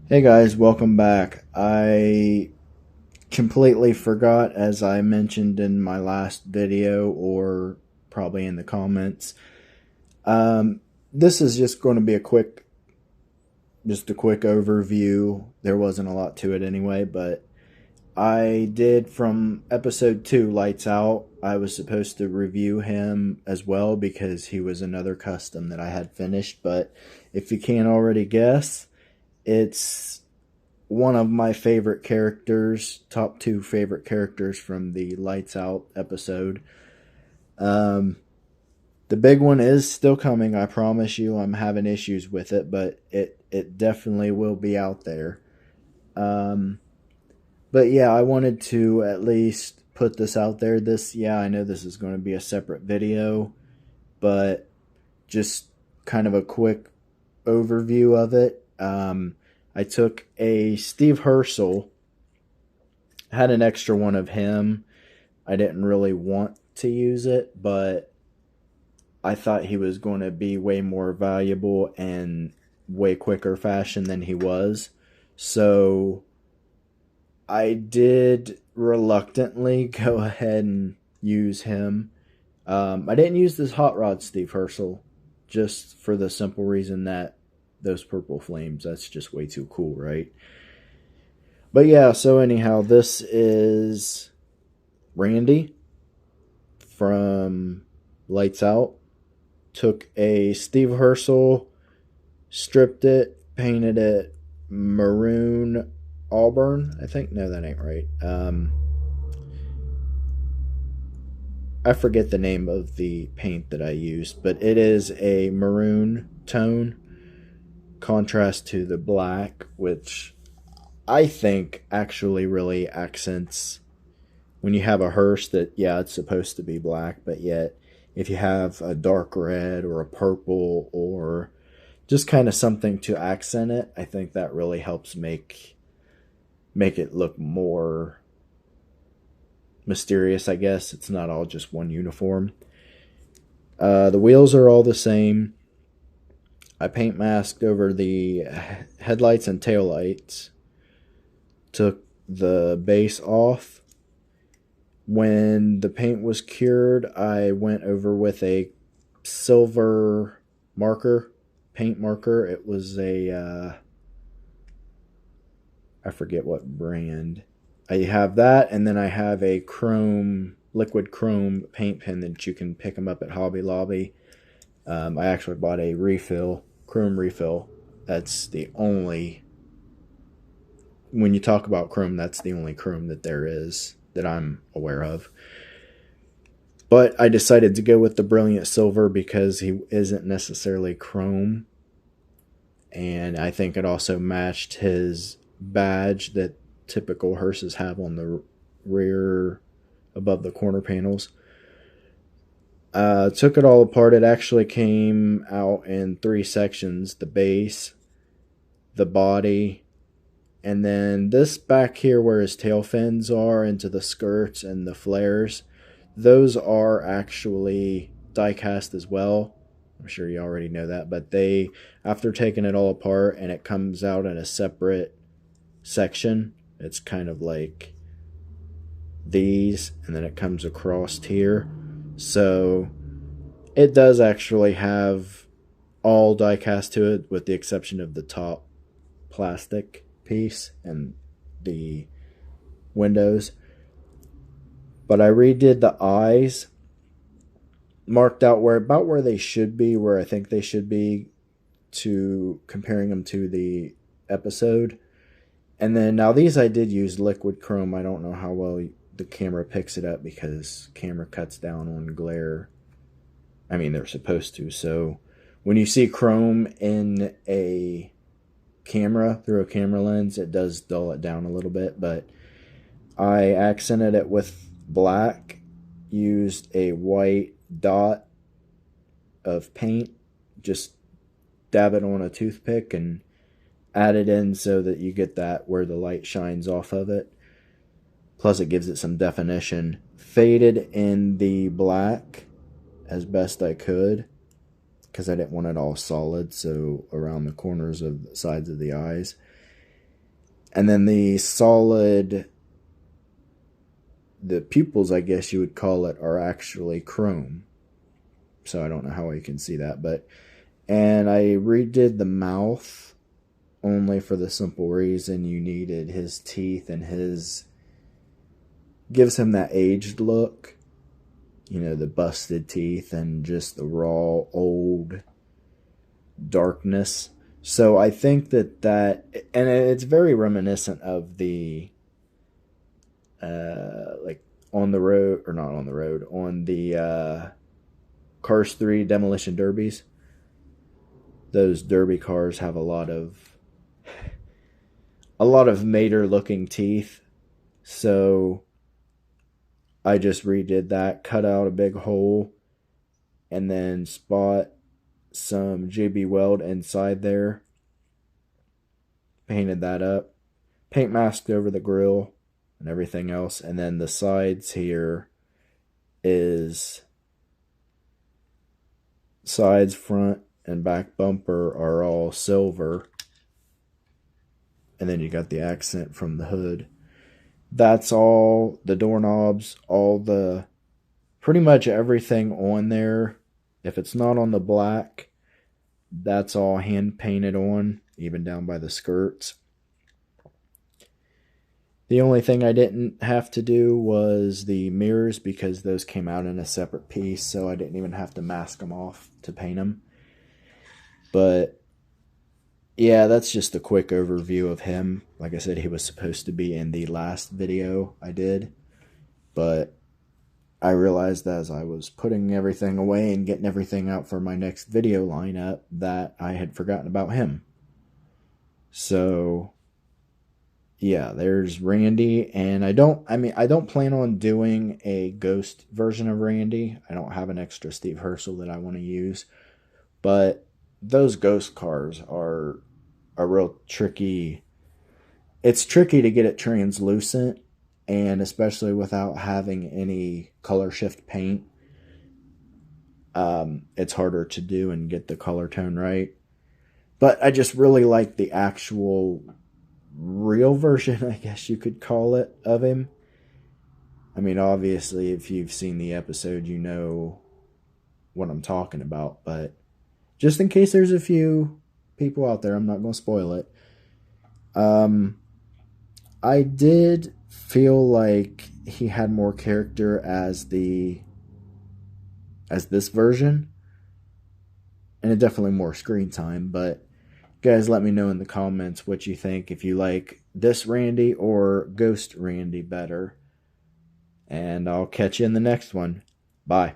Hey guys, welcome back. I completely forgot, as I mentioned in my last video or probably in the comments. This is just going to be just a quick overview. There wasn't a lot to it anyway, but I did from episode 2, Lights Out. I was supposed to review him as well because he was another custom that I had finished, but if you can't already guess, it's one of my favorite characters, top 2 favorite characters from the Lights Out episode. Um, the big one is still coming. I promise you, I'm having issues with it, but it definitely will be out there. Um, but yeah, I wanted to at least put this out there. I know this is going to be a separate video, but just kind of a quick overview of it. I took a Steve Hearsel, had an extra one of him. I didn't really want to use it, but I thought he was going to be way more valuable and way quicker fashion than he was. So I did reluctantly go ahead and use him. I didn't use this Hot Rod Steve Hearsel just for the simple reason that those purple flames, that's just way too cool, right? But yeah, so anyhow, this is Randy from Lights Out. Took a Steve Hearsel, stripped it, painted it maroon auburn, I think. No, that ain't right. I forget the name of the paint that I used, but it is a maroon tone, contrast to the black, which I think actually really accents when you have a hearse that, yeah, it's supposed to be black, but yet if you have a dark red or a purple or just kind of something to accent it, I think that really helps make it look more mysterious, I guess. It's not all just one uniform. The wheels are all the same. I paint masked over the headlights and taillights. Took the base off. When the paint was cured, I went over with a silver marker, paint marker. It was a, I forget what brand. I have that, and then I have a liquid chrome paint pen that you can pick them up at Hobby Lobby. I actually bought a chrome refill. That's the only, when you talk about chrome, that's the only chrome that there is that I'm aware of. But I decided to go with the Brilliant Silver because he isn't necessarily chrome. And I think it also matched his badge that typical hearses have on the rear above the corner panels. Took it all apart. It actually came out in 3 sections: the base, the body, and then this back here where his tail fins are into the skirts and the flares. Those are actually die cast as well. I'm sure you already know that, but after taking it all apart and it comes out in a separate section, it's kind of like these, and then it comes across here. So it does actually have all die cast to it with the exception of the top plastic piece and the windows. But I redid the eyes, marked out about where they should be, where I think they should be, to comparing them to the episode. And then now these I did use liquid chrome. I don't know how well the camera picks it up because camera cuts down on glare. I mean, they're supposed to. So when you see chrome in a camera, through a camera lens, it does dull it down a little bit. But I accented it with black, used a white dot of paint, just dab it on a toothpick and add it in so that you get that where the light shines off of it. Plus it gives it some definition. Faded in the black as best I could because I didn't want it all solid, so around the corners of the sides of the eyes. And then the solid, the pupils, I guess you would call it, are actually chrome. So I don't know how you can see that, but, and I redid the mouth only for the simple reason you needed his teeth, and his gives him that aged look, you know, the busted teeth and just the raw old darkness. So I think that, and it's very reminiscent of the like on the road, or not on the road, on the Cars 3 demolition derbies. Those derby cars have a lot of Mater looking teeth. So I just redid that, cut out a big hole, and then spot some JB Weld inside there. Painted that up. Paint masked over the grill and everything else. And then the sides here is sides, front, and back bumper are all silver. And then you got the accent from the hood. That's all the doorknobs, all the, pretty much everything on there. If it's not on the black, that's all hand painted on, even down by the skirts. The only thing I didn't have to do was the mirrors, because those came out in a separate piece, so I didn't even have to mask them off to paint them. But yeah, that's just a quick overview of him. Like I said, he was supposed to be in the last video I did, but I realized as I was putting everything away and getting everything out for my next video lineup that I had forgotten about him. So yeah, there's Randy, and I don't plan on doing a ghost version of Randy. I don't have an extra Steve Hearsel that I want to use, but those ghost cars are a real tricky. It's tricky to get it translucent, and especially without having any color shift paint, it's harder to do and get the color tone right. But I just really like the actual real version, I guess you could call it, of him. I mean, obviously, if you've seen the episode, you know what I'm talking about, but just in case there's a few people out there, I'm not going to spoil it. I did feel like he had more character as this version, and definitely more screen time. But guys, let me know in the comments what you think, if you like this Randy or Ghost Randy better, and I'll catch you in the next one. Bye.